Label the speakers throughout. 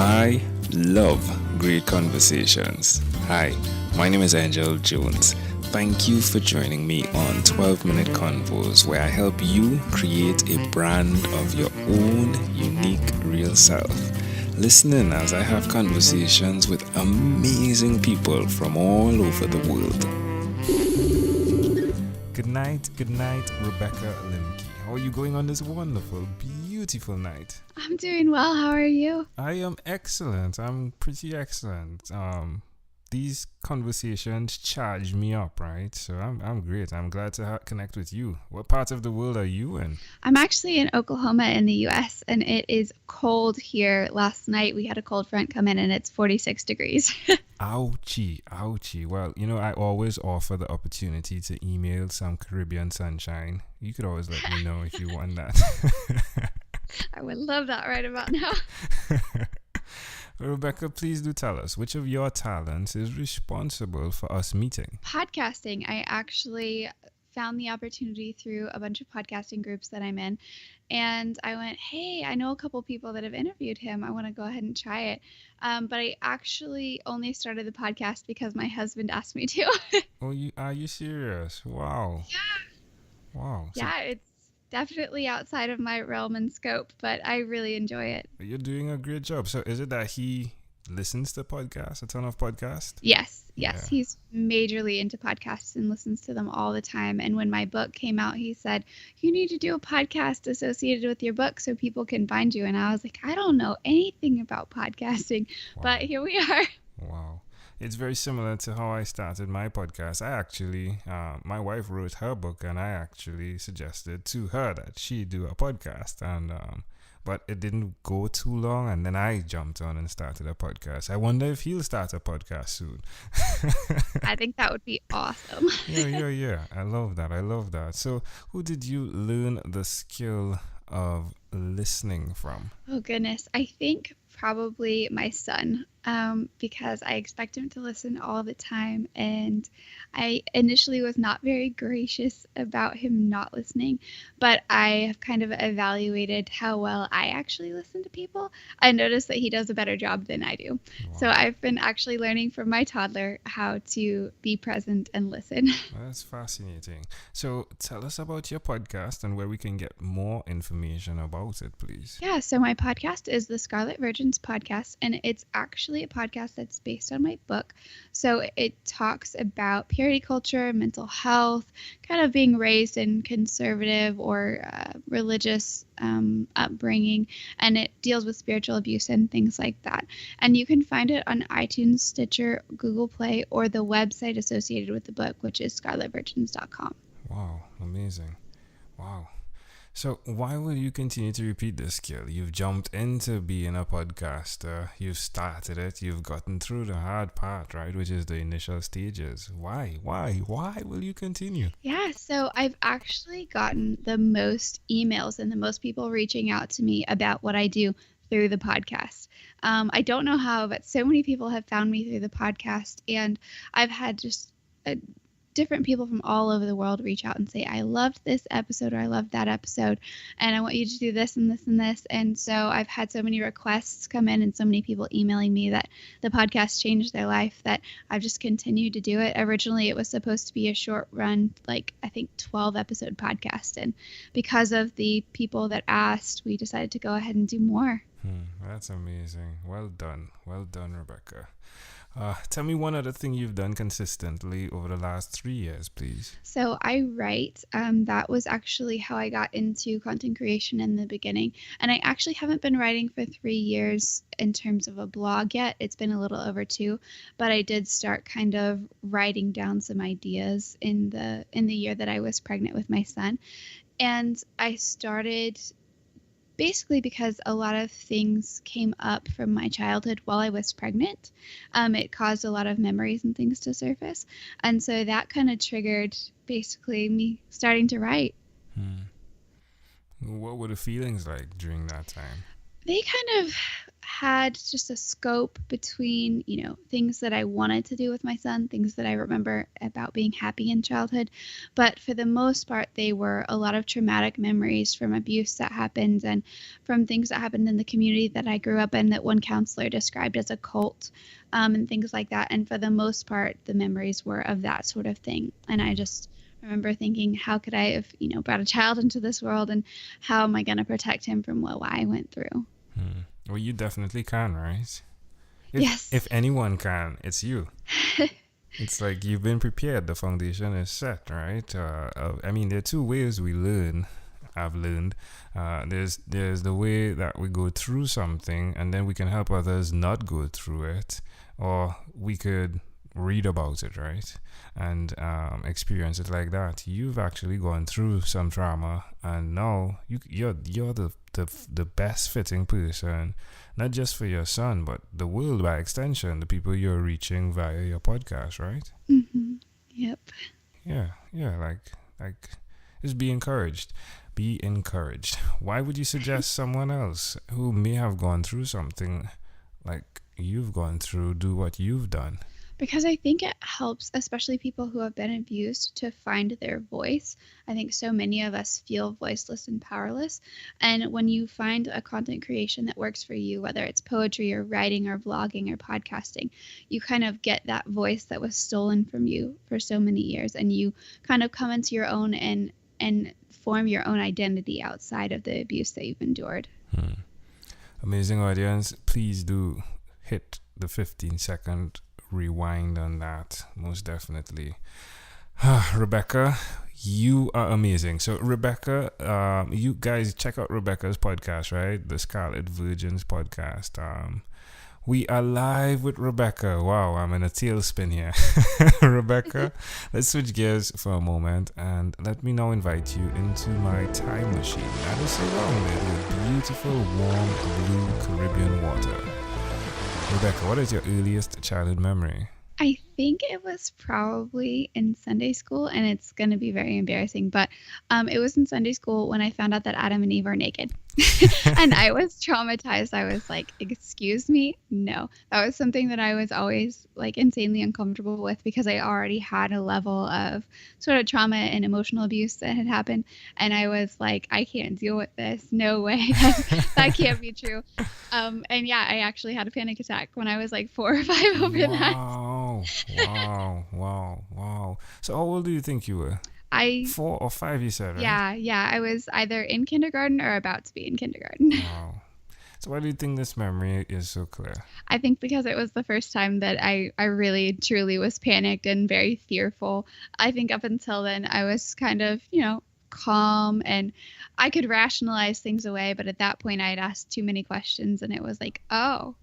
Speaker 1: I love great conversations. Hi, my name is Angel Jones. Thank you for joining me on 12-Minute Convos, where I help you create a brand of your own unique real self. Listen in as I have conversations with amazing people from all over the world. Good night, Rebecca Lemke. How are you going on this wonderful, beautiful night?
Speaker 2: I'm doing well. How are you?
Speaker 1: I am excellent. I'm pretty excellent. These conversations charge me up, right? So I'm great. I'm glad to connect with you. What part of the world are you in?
Speaker 2: I'm actually in Oklahoma in the U.S., and it is cold here. Last night we had a cold front come in, and it's 46 degrees.
Speaker 1: Ouchie. Well, I always offer the opportunity to email some Caribbean sunshine. You could always let me know if you want that.
Speaker 2: I would love that right about now.
Speaker 1: Rebecca, please do tell us, which of your talents is responsible for us meeting?
Speaker 2: Podcasting. I actually found the opportunity through a bunch of podcasting groups that I'm in, and I went, hey, I know a couple people that have interviewed him. I want to go ahead and try it. But I actually only started the podcast because my husband asked me to.
Speaker 1: Oh, are you serious? Wow.
Speaker 2: Yeah.
Speaker 1: Wow.
Speaker 2: Yeah, it's definitely outside of my realm and scope, but I really enjoy it.
Speaker 1: You're doing a great job. So is it that he listens to podcasts, a ton of podcasts?
Speaker 2: Yes.
Speaker 1: Yeah.
Speaker 2: He's majorly into podcasts and listens to them all the time. And when my book came out, he said, you need to do a podcast associated with your book so people can find you. And I was like, I don't know anything about podcasting, but here we are.
Speaker 1: Wow. It's very similar to how I started my podcast. I actually, my wife wrote her book, and I actually suggested to her that she do a podcast. And but it didn't go too long, and then I jumped on and started a podcast. I wonder if he'll start a podcast soon.
Speaker 2: I think that would be awesome.
Speaker 1: Yeah. I love that. So, who did you learn the skill of listening from?
Speaker 2: Oh, goodness. I think probably my son, because I expect him to listen all the time. And I initially was not very gracious about him not listening, but I have kind of evaluated how well I actually listen to people. I noticed that he does a better job than I do.
Speaker 1: Wow.
Speaker 2: So I've been actually learning from my toddler how to be present and listen.
Speaker 1: That's fascinating. So tell us about your podcast and where we can get more information about it, please.
Speaker 2: Yeah, so my podcast is the Scarlet Virgins podcast, and it's actually a podcast that's based on my book. So it talks about purity culture, mental health, kind of being raised in conservative or religious upbringing, and it deals with spiritual abuse and things like that. And you can find it on iTunes, Stitcher, Google Play, or the website associated with the book, which is scarletvirgins.com.
Speaker 1: Wow, amazing. Wow. So why will you continue to repeat this skill? You've jumped into being a podcaster. You've started it. You've gotten through the hard part, right? Which is the initial stages. Why will you continue?
Speaker 2: Yeah, so I've actually gotten the most emails and the most people reaching out to me about what I do through the podcast. I don't know how, but so many people have found me through the podcast, and I've had just different people from all over the world reach out and say, I loved this episode, or I loved that episode, and I want you to do this and this and this. And so I've had so many requests come in and so many people emailing me that the podcast changed their life that I've just continued to do it. Originally, it was supposed to be a short run, like I think 12 episode podcast. And because of the people that asked, we decided to go ahead and do more.
Speaker 1: That's amazing. Well done, Rebecca. Tell me one other thing you've done consistently over the last 3 years, please.
Speaker 2: So I write. That was actually how I got into content creation in the beginning. And I actually haven't been writing for 3 years in terms of a blog yet. It's been a little over 2, but I did start kind of writing down some ideas in the year that I was pregnant with my son. And I started basically because a lot of things came up from my childhood while I was pregnant. It caused a lot of memories and things to surface. And so that kind of triggered basically me starting to write.
Speaker 1: What were the feelings like during that time?
Speaker 2: They kind of had just a scope between, things that I wanted to do with my son, things that I remember about being happy in childhood. But for the most part, they were a lot of traumatic memories from abuse that happened and from things that happened in the community that I grew up in that one counselor described as a cult, and things like that. And for the most part, the memories were of that sort of thing. And I just remember thinking, how could I have, brought a child into this world, and how am I going to protect him from what I went through?
Speaker 1: Well, you definitely can, right?
Speaker 2: Yes.
Speaker 1: If anyone can, it's you. It's like you've been prepared. The foundation is set, right? There are two ways we learn. I've learned. There's the way that we go through something and then we can help others not go through it, or we could read about it, right? And experience it like that. You've actually gone through some trauma, and now you're the best fitting person, not just for your son, but the world by extension, the people you're reaching via your podcast, right?
Speaker 2: Mm-hmm. Yep.
Speaker 1: Yeah. Like, just be encouraged. Be encouraged. Why would you suggest someone else who may have gone through something like you've gone through do what you've done?
Speaker 2: Because I think it helps, especially people who have been abused, to find their voice. I think so many of us feel voiceless and powerless. And when you find a content creation that works for you, whether it's poetry or writing or vlogging or podcasting, you kind of get that voice that was stolen from you for so many years. And you kind of come into your own and form your own identity outside of the abuse that you've endured.
Speaker 1: Amazing audience. Please do hit the 15-second rewind on that, most definitely. Rebecca, you are amazing. So Rebecca, you guys check out Rebecca's podcast, right? The Scarlet Virgins podcast. We are live with Rebecca. Wow, I'm in a tailspin here. Rebecca, let's switch gears for a moment and let me now invite you into my time machine. That is surrounded with beautiful, warm, blue Caribbean water. Rebecca, what is your earliest childhood memory?
Speaker 2: I think it was probably in Sunday school, and it's going to be very embarrassing, but it was in Sunday school when I found out that Adam and Eve are naked. And I was traumatized. I was like, excuse me? No. That was something that I was always like insanely uncomfortable with, because I already had a level of sort of trauma and emotional abuse that had happened. And I was like, I can't deal with this. No way. That can't be true. And yeah, I actually had a panic attack when I was like 4 or 5 over that.
Speaker 1: Wow. So how old do you think you were? 4 or 5, you said, right?
Speaker 2: Yeah. I was either in kindergarten or about to be in kindergarten.
Speaker 1: Wow. So why do you think this memory is so clear?
Speaker 2: I think because it was the first time that I really, truly was panicked and very fearful. I think up until then, I was kind of, calm, and I could rationalize things away. But at that point, I had asked too many questions, and it was like, oh,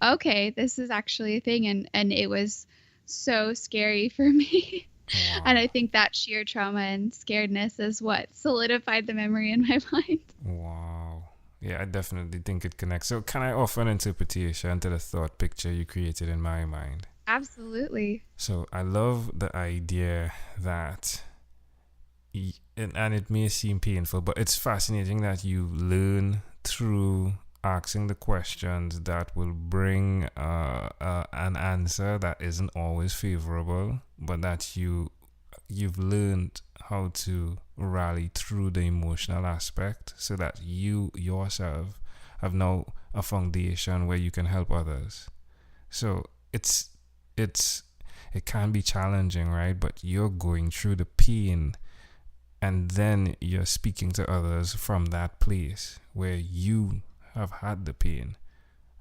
Speaker 2: okay, this is actually a thing. And it was so scary for me.
Speaker 1: Wow.
Speaker 2: And I think that sheer trauma and scaredness is what solidified the memory in my mind.
Speaker 1: Wow. Yeah, I definitely think it connects. So can I offer an interpretation to the thought picture you created in my mind?
Speaker 2: Absolutely.
Speaker 1: So I love the idea that, and it may seem painful, but it's fascinating that you learn through asking the questions that will bring an answer that isn't always favorable, but that you've learned how to rally through the emotional aspect, so that you yourself have now a foundation where you can help others. So it can be challenging, right? But you're going through the pain, and then you're speaking to others from that place where you have had the pain.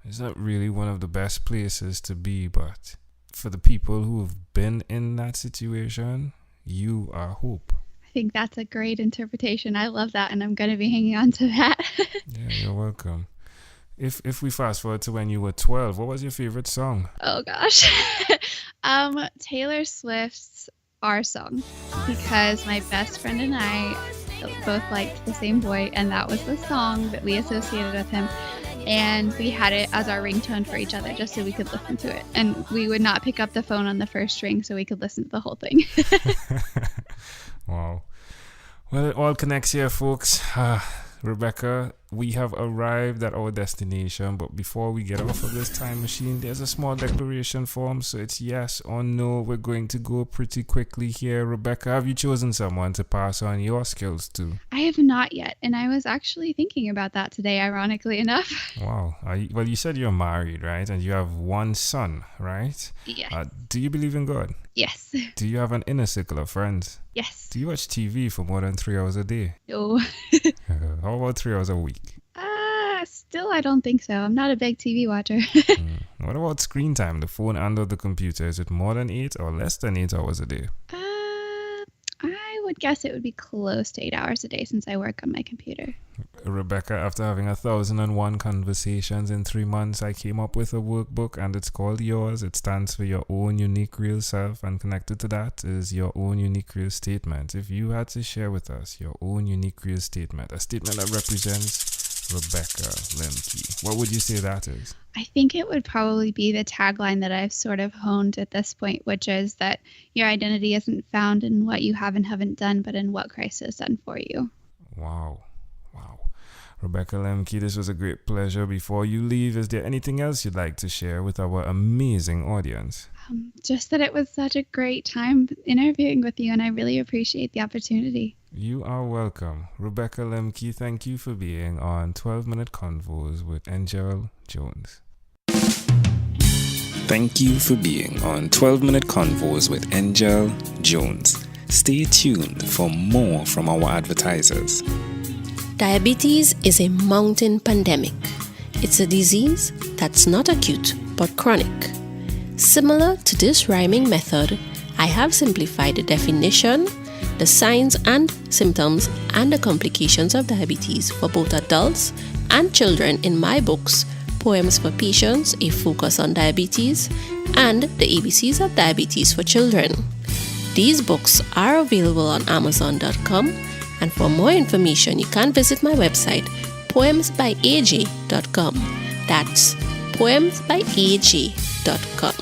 Speaker 1: It's not really one of the best places to be, but for the people who have been in that situation, you are hope.
Speaker 2: I think that's a great interpretation. I love that, and I'm going to be hanging on to that.
Speaker 1: Yeah, you're welcome. If we fast forward to when you were 12, what was your favorite song?
Speaker 2: Oh gosh. Taylor Swift's Our Song, because my best friend and I both liked the same boy, and that was the song that we associated with him, and we had it as our ringtone for each other just so we could listen to it, and we would not pick up the phone on the first ring so we could listen to the whole thing.
Speaker 1: Wow. Well, it all connects here, folks. Rebecca, we have arrived at our destination, but before we get off of this time machine, there's a small declaration form, so it's yes or no. We're going to go pretty quickly here. Rebecca, have you chosen someone to pass on your skills to?
Speaker 2: I have not yet, and I was actually thinking about that today, ironically enough.
Speaker 1: Wow. Well, you said you're married, right? And you have one son, right?
Speaker 2: Yes.
Speaker 1: Do you believe in God?
Speaker 2: Yes.
Speaker 1: Do you have an inner circle of friends?
Speaker 2: Yes.
Speaker 1: Do you watch TV for more than 3 hours a day?
Speaker 2: No.
Speaker 1: How about 3 hours a week?
Speaker 2: Still, I don't think so. I'm not a big TV watcher.
Speaker 1: What about screen time, the phone and or the computer? Is it more than 8 or less than 8 hours a day?
Speaker 2: I would guess it would be close to 8 hours a day since I work on my computer.
Speaker 1: Rebecca, after having 1,001 conversations in 3 months, I came up with a workbook, and it's called Yours. It stands for your own unique real self, and connected to that is your own unique real statement. If you had to share with us your own unique real statement, a statement that represents Rebecca Lemke, what would you say that is?
Speaker 2: I think it would probably be the tagline that I've sort of honed at this point, which is that your identity isn't found in what you have and haven't done, but in what Christ has done for you.
Speaker 1: Wow. Rebecca Lemke, this was a great pleasure. Before you leave, is there anything else you'd like to share with our amazing audience?
Speaker 2: Just that it was such a great time interviewing with you, and I really appreciate the opportunity.
Speaker 1: You are welcome. Rebecca Lemke, thank you for being on 12-Minute Convos with Angel Jones. Thank you for being on 12-Minute Convos with Angel Jones. Stay tuned for more from our advertisers.
Speaker 3: Diabetes is a mountain pandemic. It's a disease that's not acute but chronic. Similar to this rhyming method, I have simplified the definition, the signs and symptoms, and the complications of diabetes for both adults and children in my books, Poems for Patients, A Focus on Diabetes, and The ABCs of Diabetes for Children. These books are available on Amazon.com, and for more information, you can visit my website, poemsbyaj.com. That's poemsbyaj.com.